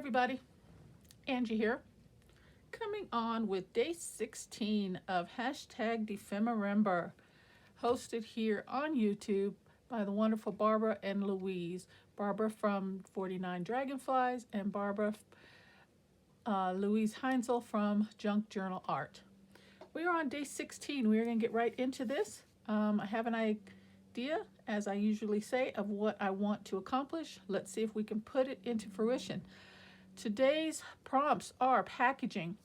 everybody, Angie here, coming on with day 16 of hashtag Defemmerember, hosted here on YouTube by the wonderful Barbara and Louise. Barbara from 49 Dragonflies and Louise Heinzel from Junk Journal Art. We are on day 16. We are going to get right into this. I have an idea, as I usually say, of what I want to accomplish. Let's see if we can put it into fruition. Today's prompts are packaging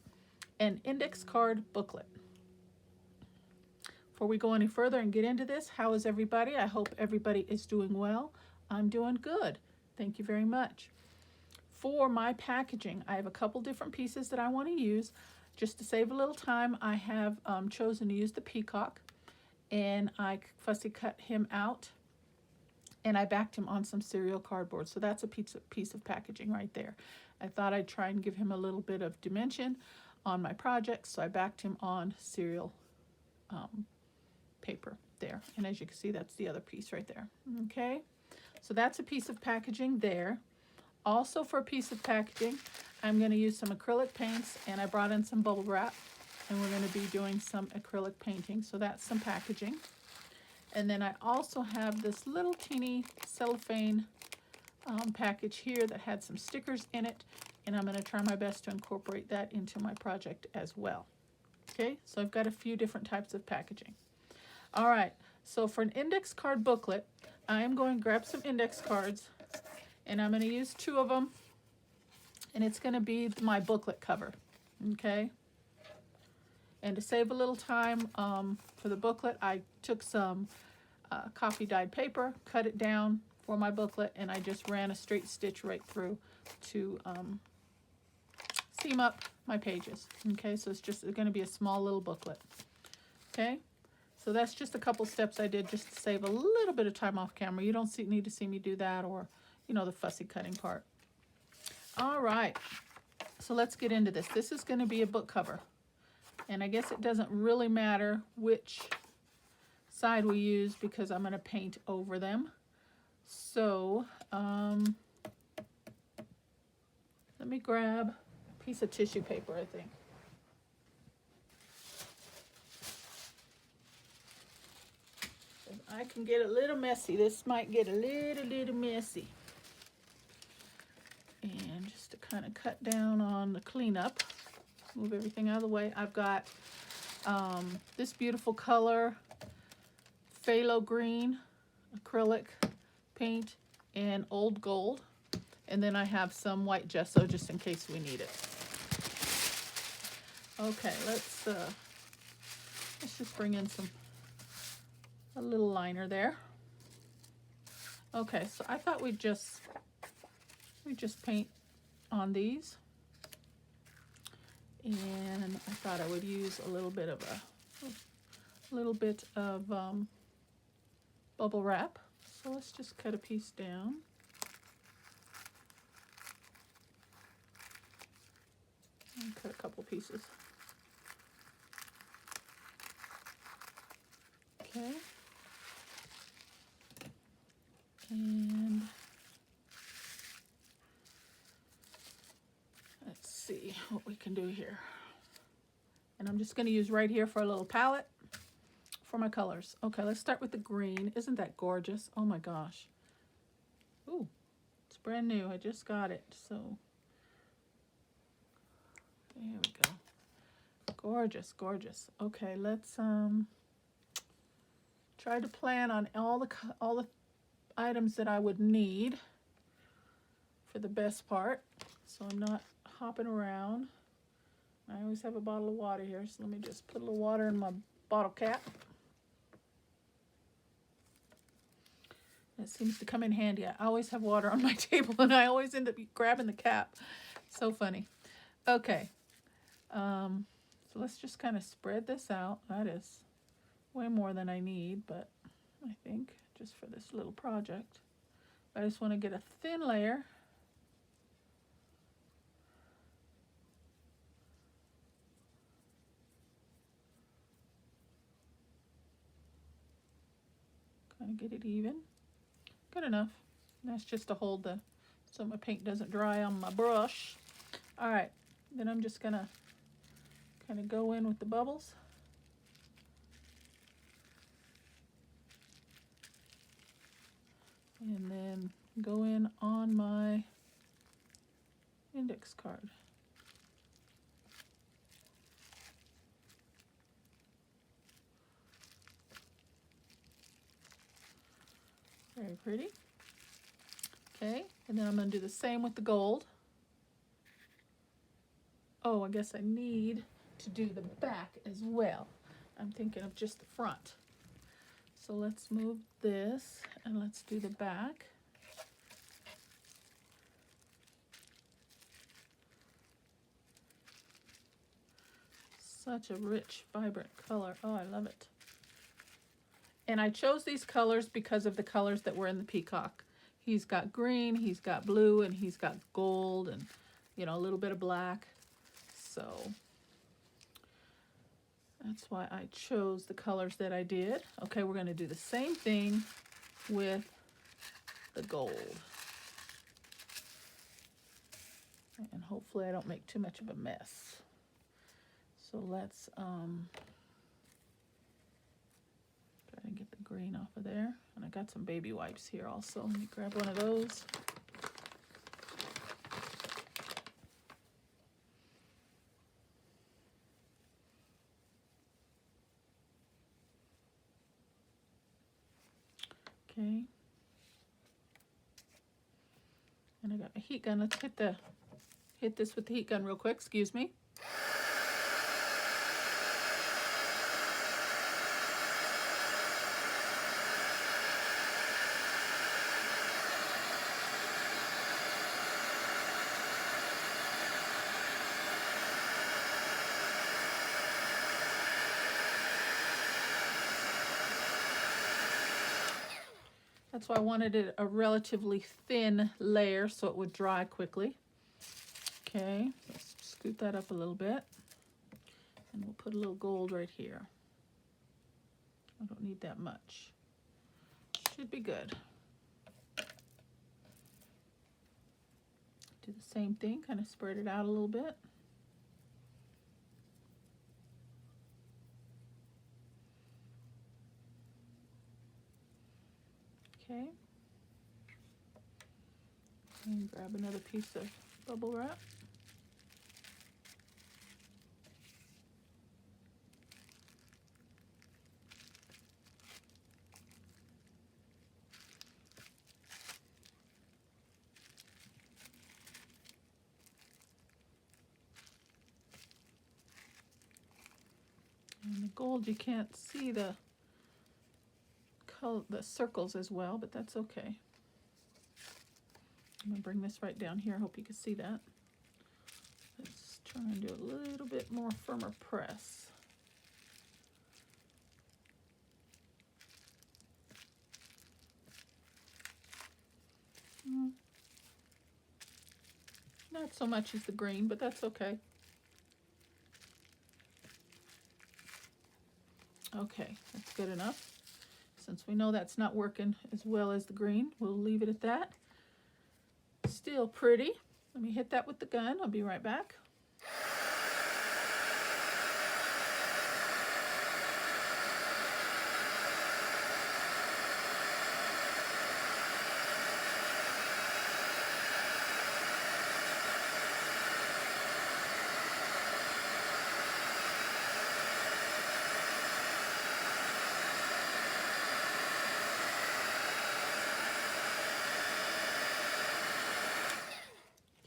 an index card booklet. Before we go any further and get into this, how is everybody? I hope everybody is doing well. I'm doing good. Thank you very much. For my packaging, I have a couple different pieces that I want to use. Just to save a little time, I have chosen to use the peacock, and I fussy cut him out, and I backed him on some cereal cardboard. So that's a piece of packaging right there. I thought I'd try and give him a little bit of dimension on my project, so I backed him on cereal paper there. And as you can see, that's the other piece right there. Okay, so that's a piece of packaging there. Also, for a piece of packaging, I'm going to use some acrylic paints, and I brought in some bubble wrap, and we're going to be doing some acrylic painting. So that's some packaging. And then I also have this little teeny cellophane package here that had some stickers in it, and I'm going to try my best to incorporate that into my project as well. Okay, so I've got a few different types of packaging. All right, so for an index card booklet, I am going to grab some index cards, and I'm going to use 2 of them, and it's going to be my booklet cover. Okay, and to save a little time for the booklet, I took some coffee dyed paper, cut it down for my booklet, and I just ran a straight stitch right through to seam up my pages. Okay, so it's just going to be a small little booklet. Okay, so that's just a couple steps I did just to save a little bit of time off camera. You don't need to see me do that, or the fussy cutting part. All right, so let's get into this. This is going to be a book cover, and I guess it doesn't really matter which side we use because I'm going to paint over them. So let me grab a piece of tissue paper, I think. I can get a little messy. This might get a little messy. And just to kind of cut down on the cleanup, move everything out of the way. I've got this beautiful color, phthalo green acrylic paint, and old gold. And then I have some white gesso just in case we need it. Okay, let's just bring in a little liner there. Okay, so I thought we'd just paint on these, and I thought I would use a little bit of bubble wrap. So let's just cut a piece down. And cut a couple pieces. Okay. And let's see what we can do here. And I'm just going to use right here for a little palette for my colors. Okay, let's start with the green. Isn't that gorgeous? Oh my gosh. Ooh, it's brand new. I just got it. So there we go. Gorgeous, gorgeous. Okay, let's try to plan on all the items that I would need for the best part, so I'm not hopping around. I always have a bottle of water here, so let me just put a little water in my bottle cap. It seems to come in handy. I always have water on my table, and I always end up grabbing the cap. So funny. Okay, so let's just kind of spread this out. That is way more than I need, but I think just for this little project. I just want to get a thin layer. Kind of get it even. Good enough. And that's just to hold the so my paint doesn't dry on my brush. All right, then I'm just gonna kind of go in with the bubbles. And then go in on my index card. Very pretty. Okay, and then I'm going to do the same with the gold. Oh, I guess I need to do the back as well. I'm thinking of just the front. So let's move this and let's do the back. Such a rich, vibrant color. Oh, I love it. And I chose these colors because of the colors that were in the peacock. He's got green, he's got blue, and he's got gold, and, you know, a little bit of black. So that's why I chose the colors that I did. Okay, we're going to do the same thing with the gold. And hopefully I don't make too much of a mess. So let's try to get the green off of there. And I got some baby wipes here also. Let me grab one of those. Okay. And I got my heat gun. Let's hit this with the heat gun real quick. Excuse me. That's why I wanted it a relatively thin layer so it would dry quickly. Okay, let's scoot that up a little bit. And we'll put a little gold right here. I don't need that much. Should be good. Do the same thing, kind of spread it out a little bit. Okay. And grab another piece of bubble wrap. And the gold, you can't see the circles as well, but that's okay. I'm going to bring this right down here. I hope you can see that. Let's try and do a little bit more firmer press. Not so much as the green, but that's okay. Okay, that's good enough. Since we know that's not working as well as the green, we'll leave it at that. Still pretty. Let me hit that with the gun. I'll be right back.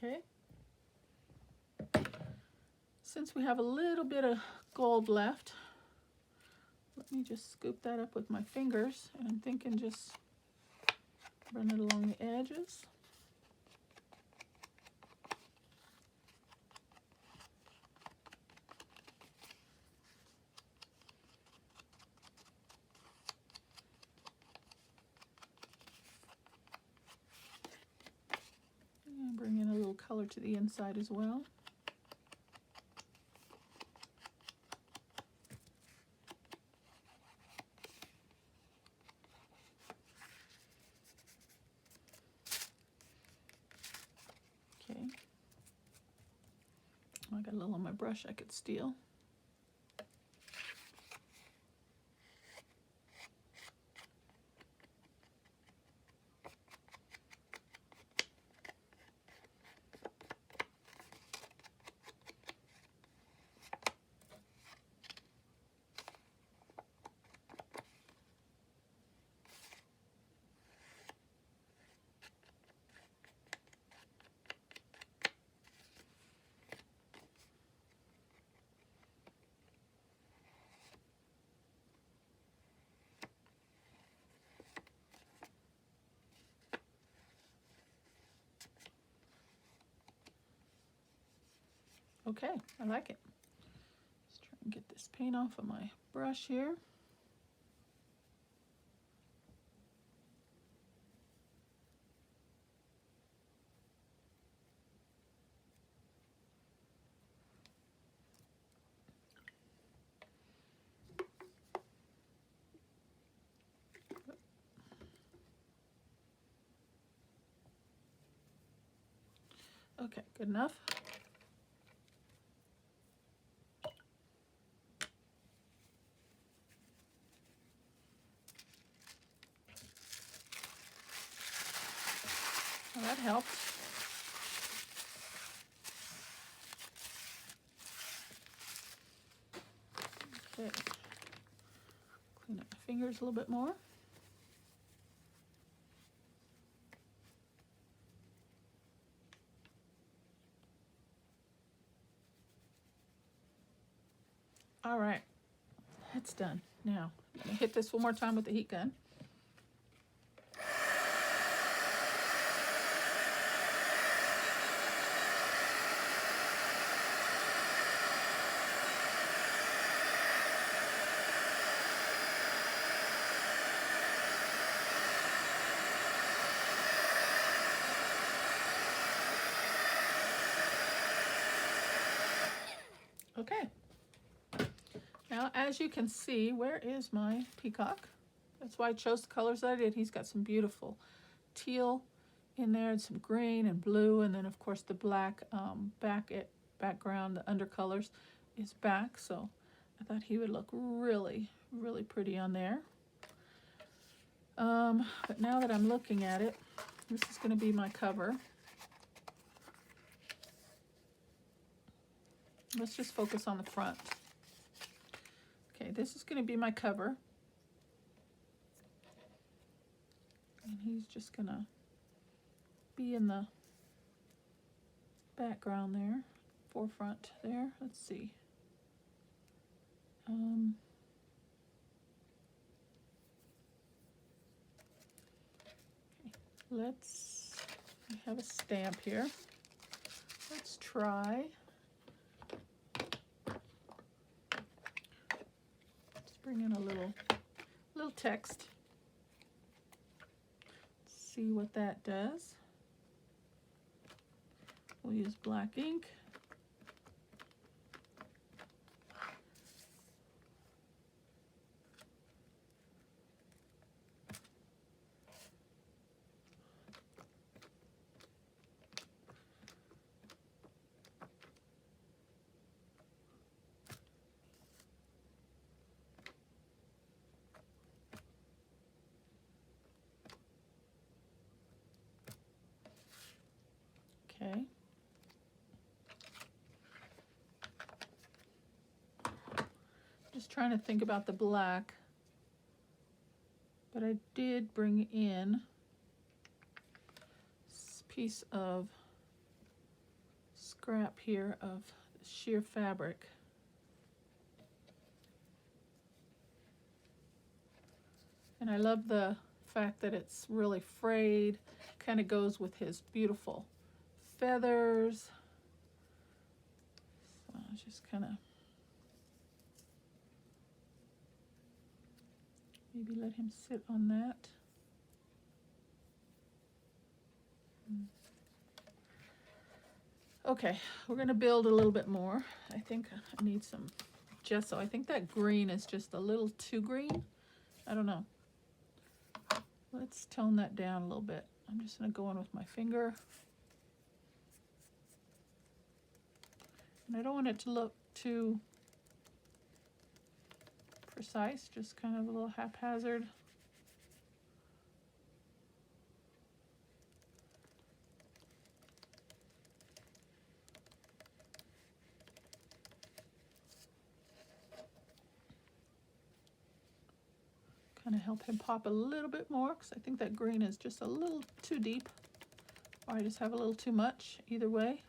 Okay. Since we have a little bit of gold left, let me just scoop that up with my fingers, and I'm thinking just run it along the edges. And bring in a little color to the inside as well. I got a little on my brush I could steal. Okay, I like it. Let's try and get this paint off of my brush here. Okay, good enough. Well, that helped. Okay. Clean up my fingers a little bit more. All right, that's done. Now, I'm gonna hit this one more time with the heat gun. Okay. Now, as you can see, where is my peacock? That's why I chose the colors that I did. He's got some beautiful teal in there, and some green and blue, and then of course the black background, the undercolors is back. So I thought he would look really, really pretty on there. But now that I'm looking at it, this is going to be my cover. Let's just focus on the front. Okay, this is going to be my cover. And he's just going to be in the background there, forefront there. Let's see. Okay, I have a stamp here. Let's try. Let's bring in a little text. See what that does. We'll use black ink. Okay. Just trying to think about the black, but I did bring in this piece of scrap here of sheer fabric. And I love the fact that it's really frayed, kind of goes with his beautiful feathers. So I'll just kind of maybe let him sit on that. Okay, we're going to build a little bit more. I think I need some gesso. I think that green is just a little too green. I don't know. Let's tone that down a little bit. I'm just going to go in with my finger. And I don't want it to look too precise, just kind of a little haphazard. Kind of help him pop a little bit more, because I think that green is just a little too deep, or I just have a little too much, either way.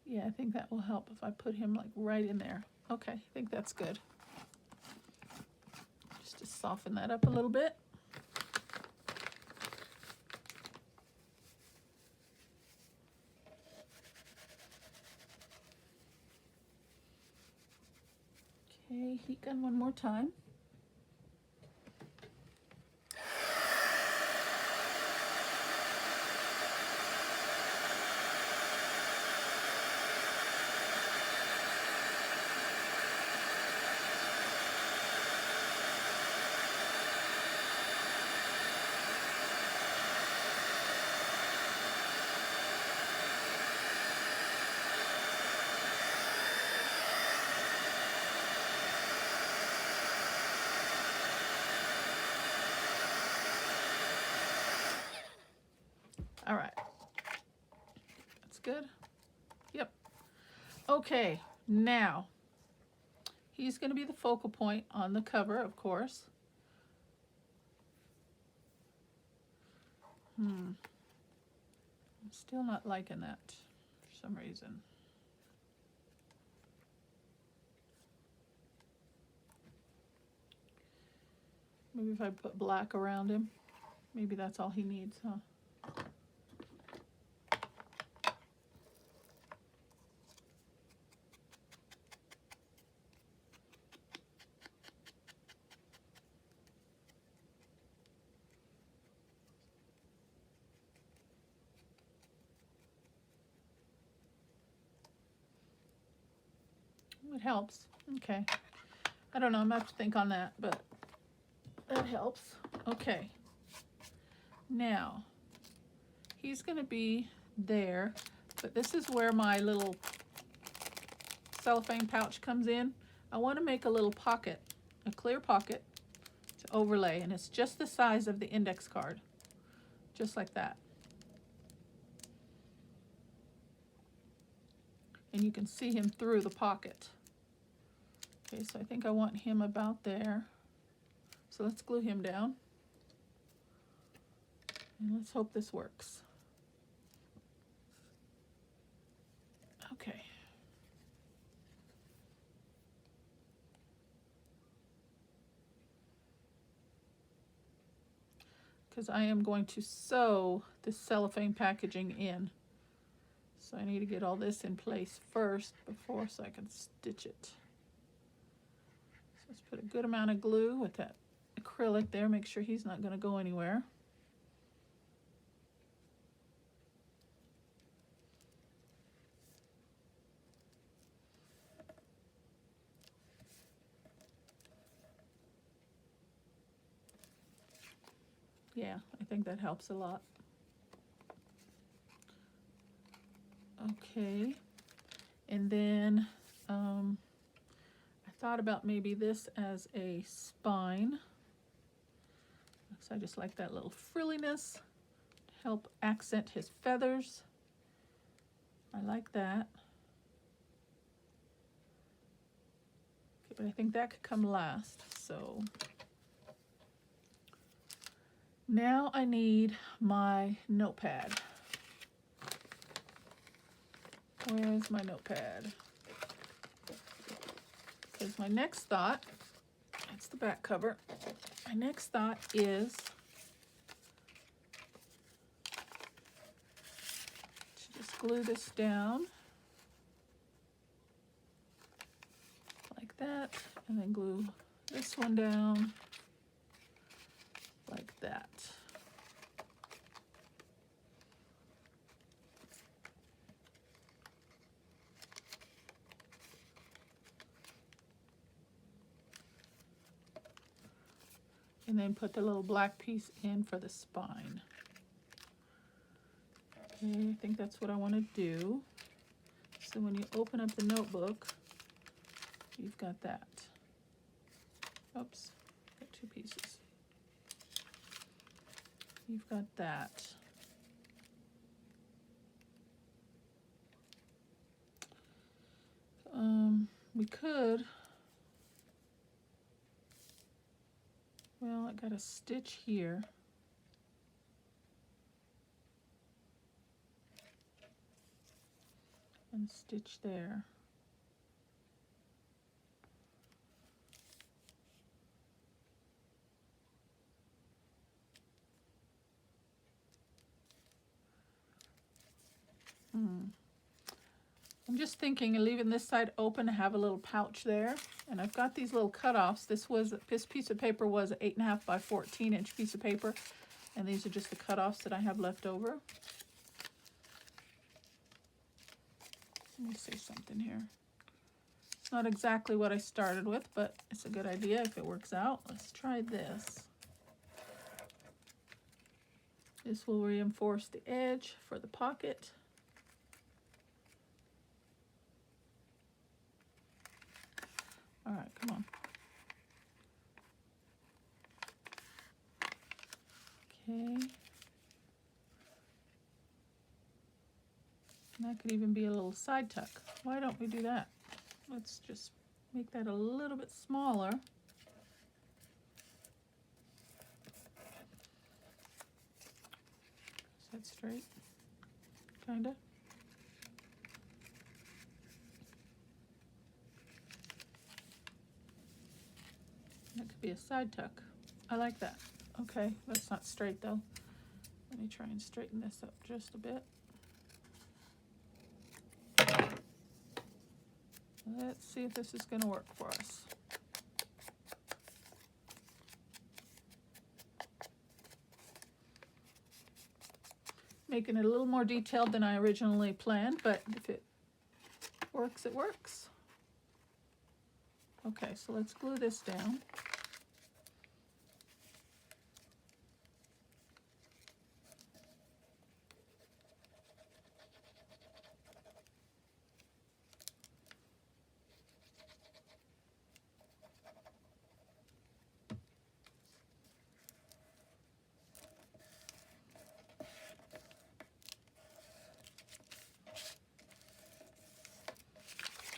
Yeah, I think that will help if I put him like right in there. Okay, I think that's good. Just to soften that up a little bit. Okay, heat gun one more time. All right, that's good. Yep. Okay, now he's going to be the focal point on the cover, of course. I'm still not liking that for some reason. Maybe if I put black around him, maybe that's all he needs, huh? It helps. Okay. I don't know, I'm gonna have to think on that, but that helps. Okay. Now, he's gonna be there, but this is where my little cellophane pouch comes in. I want to make a little pocket, a clear pocket to overlay, and it's just the size of the index card, just like that. And you can see him through the pocket. Okay, so I think I want him about there. So let's glue him down. And let's hope this works. Okay. Because I am going to sew the cellophane packaging in. So I need to get all this in place first before so I can stitch it. So let's put a good amount of glue with that acrylic there. Make sure he's not going to go anywhere. Yeah, I think that helps a lot. Okay, and then I thought about maybe this as a spine. So I just like that little frilliness to help accent his feathers. I like that. Okay, but I think that could come last, so. Now I need my notepad. Where is my notepad? Because my next thought, that's the back cover. My next thought is to just glue this down like that, and then glue this one down like that. and then put the little black piece in for the spine. Okay, I think that's what I want to do. So when you open up the notebook, you've got that. Oops, got two pieces. You've got that. We could, well, I got a stitch here. And a stitch there. I'm just thinking of leaving this side open to have a little pouch there. And I've got these little cutoffs. This piece of paper was an 8.5 by 14 inch piece of paper. And these are just the cutoffs that I have left over. Let me say something here. It's not exactly what I started with, but it's a good idea if it works out. Let's try this. This will reinforce the edge for the pocket. All right, come on. Okay. And that could even be a little side tuck. Why don't we do that? Let's just make that a little bit smaller. Is that straight? Kinda. That could be a side tuck. I like that. Okay, that's not straight though. Let me try and straighten this up just a bit. Let's see if this is going to work for us. Making it a little more detailed than I originally planned, but if it works, it works. Okay, so let's glue this down.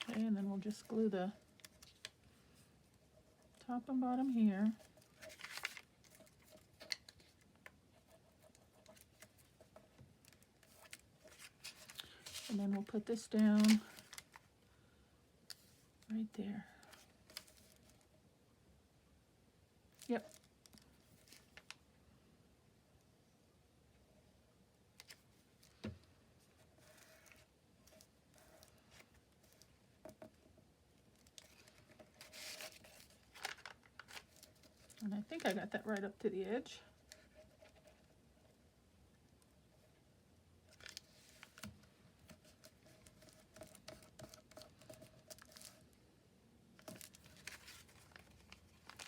Okay, and then we'll just glue the top and bottom here. And then we'll put this down right there. Yep. And I think I got that right up to the edge.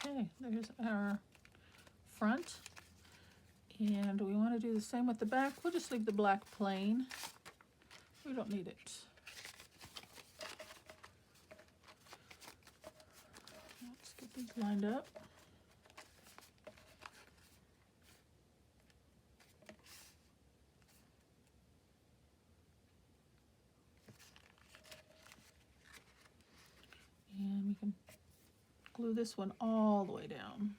Okay, there's our front. And we want to do the same with the back. We'll just leave the black plain. We don't need it. Let's get these lined up. And we can glue this one all the way down.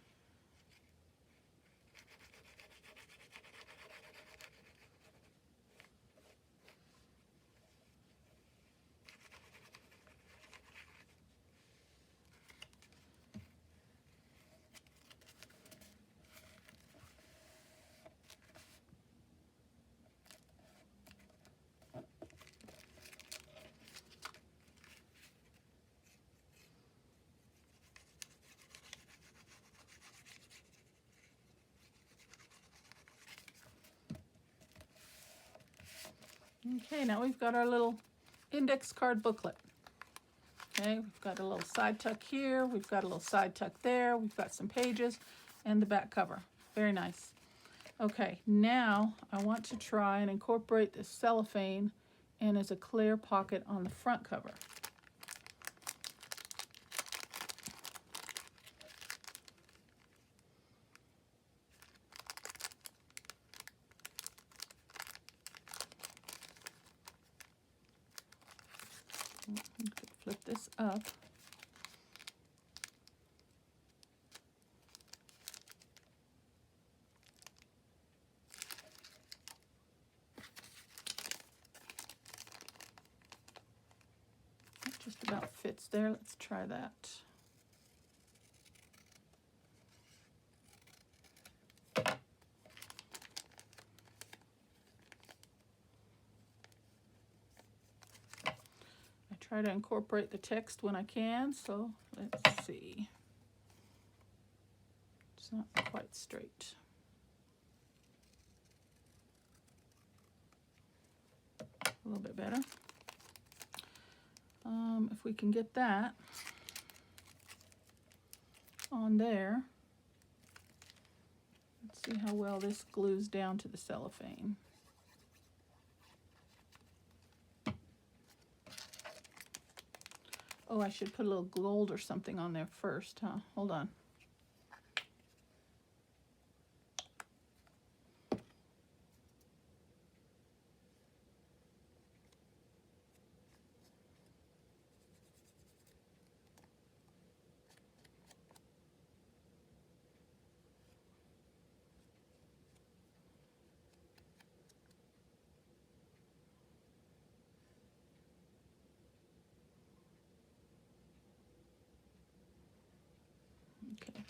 Okay, now we've got our little index card booklet. Okay, we've got a little side tuck here, we've got a little side tuck there, we've got some pages. and the back cover. Very nice. Okay, now I want to try and incorporate this cellophane in as a clear pocket on the front cover. Flip this up. It just about fits there. Let's try that. Try to incorporate the text when I can, so let's see. It's not quite straight. A little bit better. If we can get that on there, let's see how well this glues down to the cellophane. Oh, I should put a little gold or something on there first, huh? Hold on. Okay.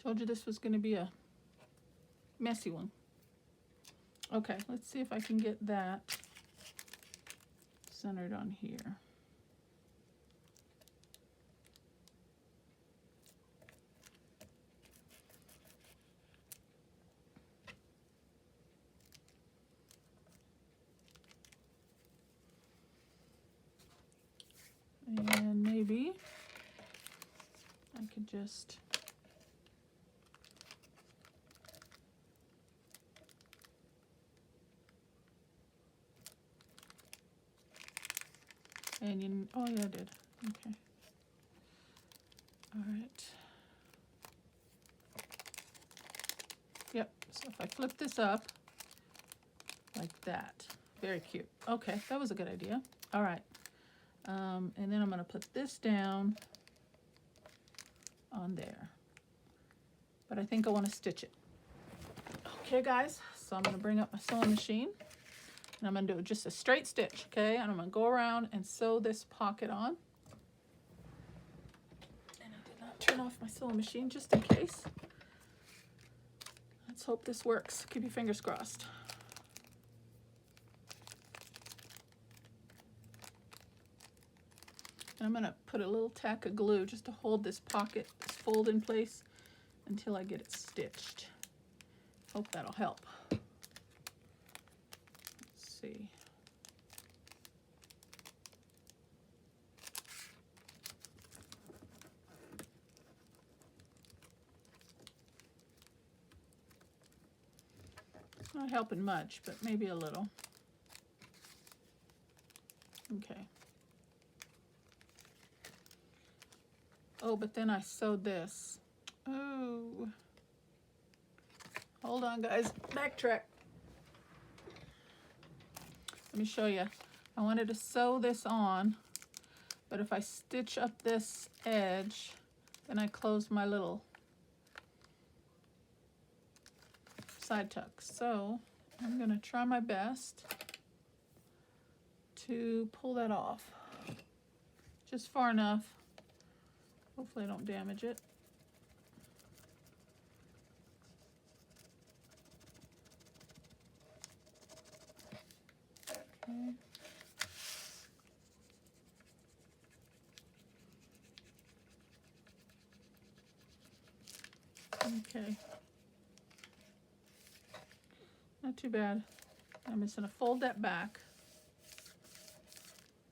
Told you this was going to be a messy one. Okay, let's see if I can get that centered on here. And maybe I could just and you, oh yeah, I did. Okay. All right. Yep, so if I flip this up like that, very cute. Okay, that was a good idea. All right. And then I'm going to put this down on there. But I think I want to stitch it. Okay, guys, so I'm going to bring up my sewing machine. And I'm going to do just a straight stitch, okay? And I'm going to go around and sew this pocket on. And I did not turn off my sewing machine just in case. Let's hope this works. Keep your fingers crossed. And I'm going to put a little tack of glue just to hold this pocket, this fold in place until I get it stitched. Hope that'll help. Let's see. It's not helping much, but maybe a little. Okay. Oh, but then I sewed this. Oh. Hold on, guys. Backtrack. Let me show you. I wanted to sew this on, but if I stitch up this edge, then I close my little side tuck. So I'm going to try my best to pull that off. Just far enough. Hopefully I don't damage it. Okay. Okay. Not too bad. I'm just going to fold that back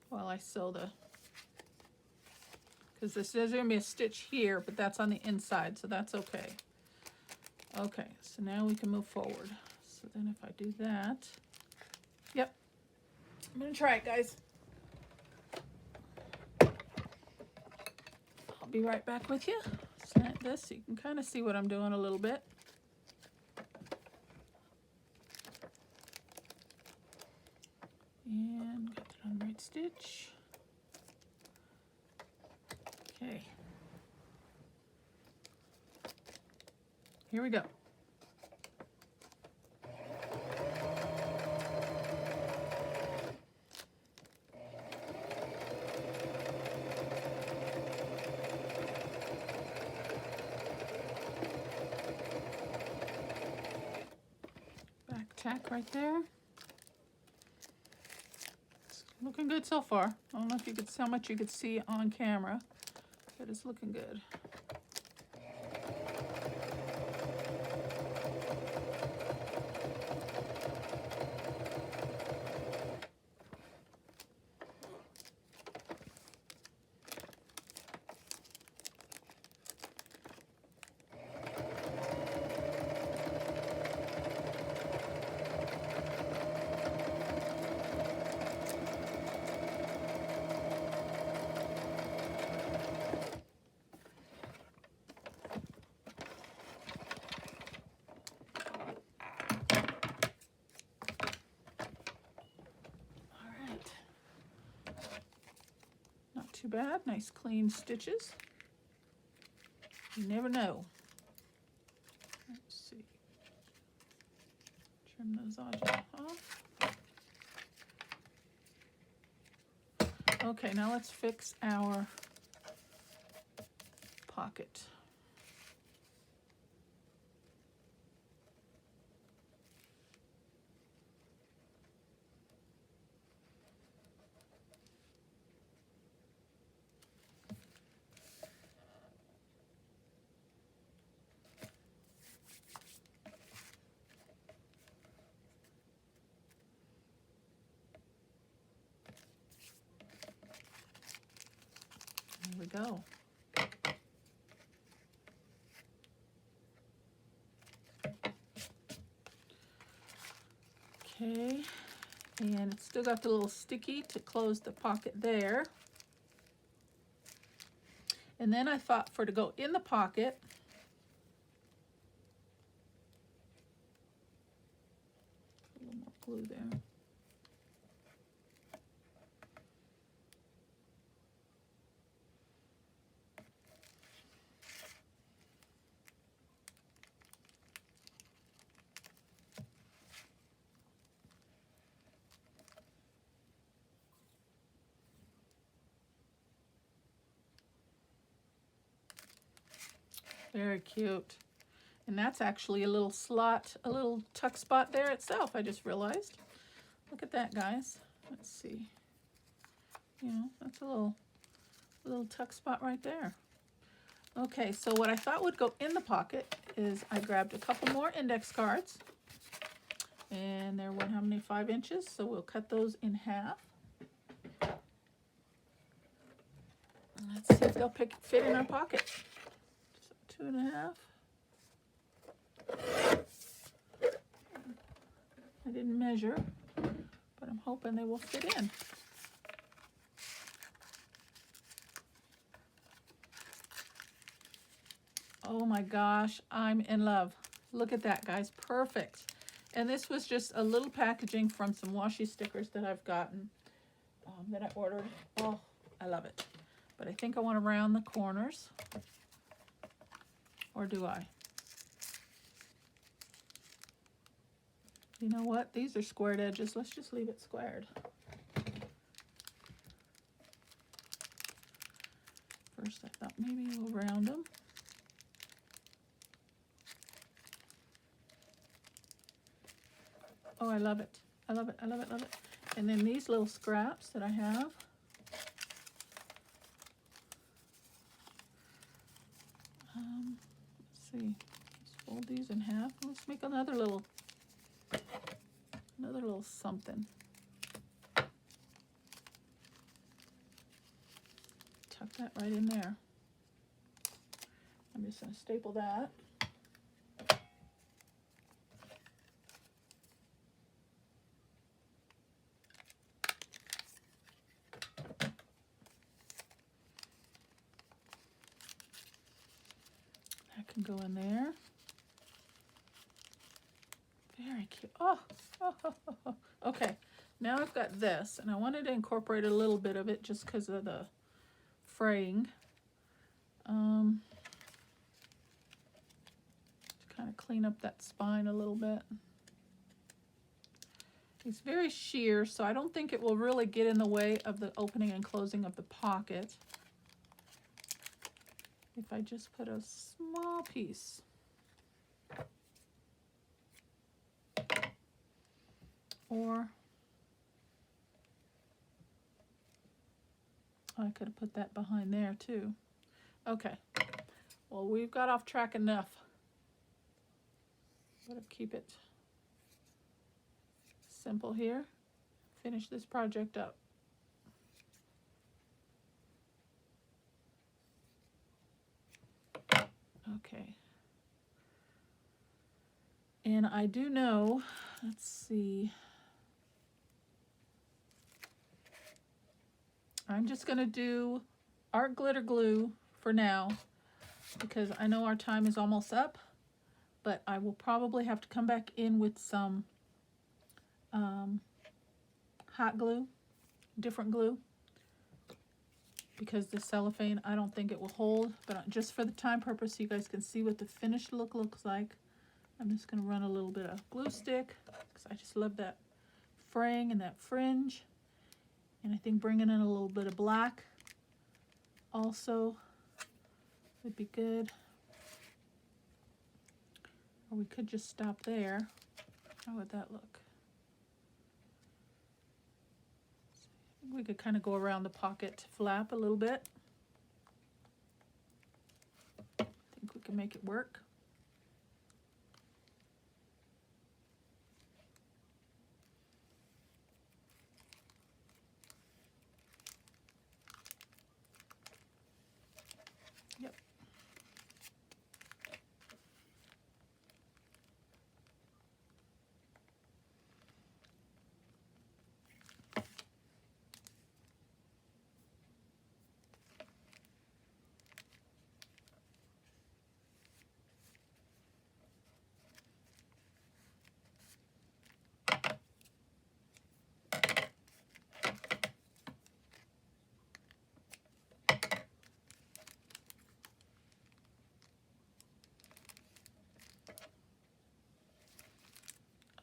while I sew the because this is going to be a stitch here, but that's on the inside, so that's okay. Okay, so now we can move forward. So then if I do that, yep, I'm going to try it, guys. I'll be right back with you. Slant this so you can kind of see what I'm doing a little bit. And got that on the right stitch. Okay. Here we go. Back tack right there. It's looking good so far. I don't know if you could see how much you could see on camera, but it's looking good. Too bad. Nice clean stitches. You never know. Let's see. Trim those edges off. Okay, now let's fix our pocket. Here we go. Okay, and it's still got the little sticky to close the pocket there. And then I thought for to go in the pocket, a little more glue there. Very cute. And that's actually a little slot, a little tuck spot there itself, I just realized. Look at that, guys. Let's see. You know, that's a little tuck spot right there. Okay, so what I thought would go in the pocket is I grabbed a couple more index cards. And they're how many, 5 inches? So we'll cut those in half. Let's see if they'll fit in our pocket. 2.5. I didn't measure, but I'm hoping they will fit in. Oh my gosh, I'm in love. Look at that, guys, perfect. And this was just a little packaging from some washi stickers that I've gotten, that I ordered. Oh, I love it. But I think I want to round the corners. Or do I? You know what? These are squared edges. Let's just leave it squared. First, I thought maybe we'll round them. Oh, I love it. I love it. I love it. Love it. And then these little scraps that I have. Let's see. Let's fold these in half. Let's make another little something. tuck that right in there. I'm just going to staple that. That can go in there. Very cute. Oh, okay. Now I've got this, and I wanted to incorporate a little bit of it just because of the fraying. To kind of clean up that spine a little bit. It's very sheer, so I don't think it will really get in the way of the opening and closing of the pocket. If I just put a small piece. Or I could have put that behind there too. Okay, well, we've got off track enough. Gotta keep it simple here. Finish this project up. Okay. And I do know, let's see. I'm just going to do art glitter glue for now because I know our time is almost up, but I will probably have to come back in with some hot glue, different glue, because the cellophane, I don't think it will hold, but just for the time purpose so you guys can see what the finished look looks like, I'm just going to run a little bit of glue stick because I just love that fraying and that fringe. And I think bringing in a little bit of black also would be good. Or we could just stop there. How would that look? We could kind of go around the pocket flap a little bit. I think we can make it work. Yep.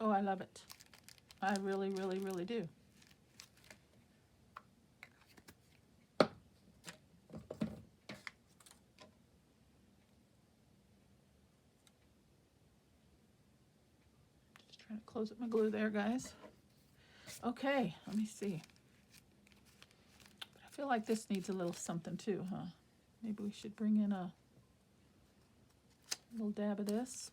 Oh, I love it. I really, really, really do. Just trying to close up my glue there, guys. Okay, let me see. I feel like this needs a little something too, huh? Maybe we should bring in a little dab of this.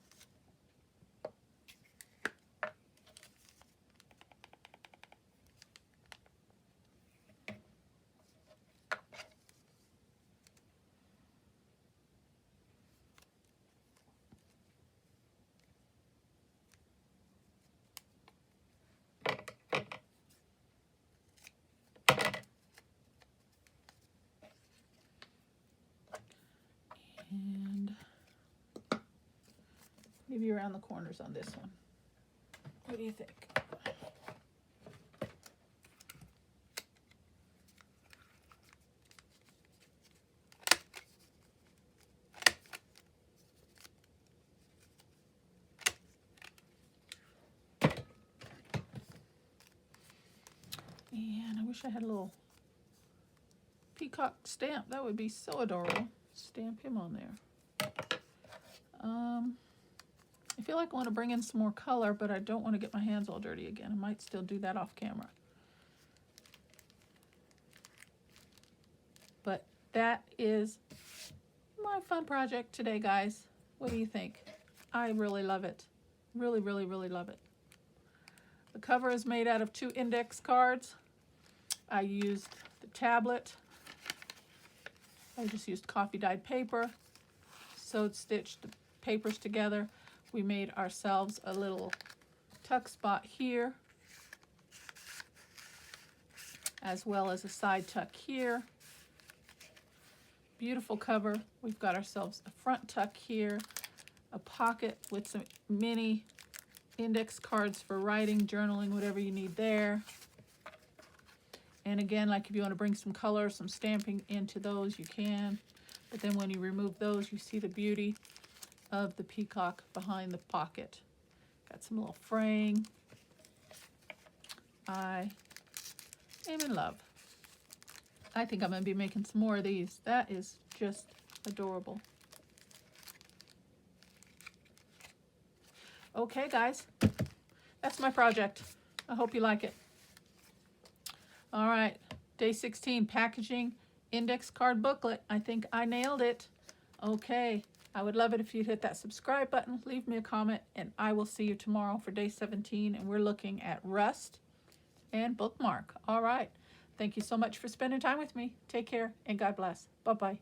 And maybe around the corners on this one. What do you think? And I wish I had a little peacock stamp. That would be so adorable. Stamp him on there. I feel like I want to bring in some more color, but I don't want to get my hands all dirty again. I might still do that off camera. But that is my fun project today, guys. What do you think? I really love it. Really, really, really love it. The cover is made out of 2 index cards. I used the tablet I just used coffee dyed paper, sewed stitched the papers together. We made ourselves a little tuck spot here, as well as a side tuck here. Beautiful cover. We've got ourselves a front tuck here, a pocket with some mini index cards for writing, journaling, whatever you need there. And again, like if you want to bring some color, some stamping into those, you can. But then when you remove those, you see the beauty of the peacock behind the pocket. Got some little fraying. I am in love. I think I'm going to be making some more of these. That is just adorable. Okay, guys, that's my project. I hope you like it. All right, day 16, packaging index card booklet. I think I nailed it. Okay, I would love it if you'd hit that subscribe button, leave me a comment, and I will see you tomorrow for day 17, and we're looking at rust and bookmark. All right, thank you so much for spending time with me. Take care, and God bless. Bye-bye.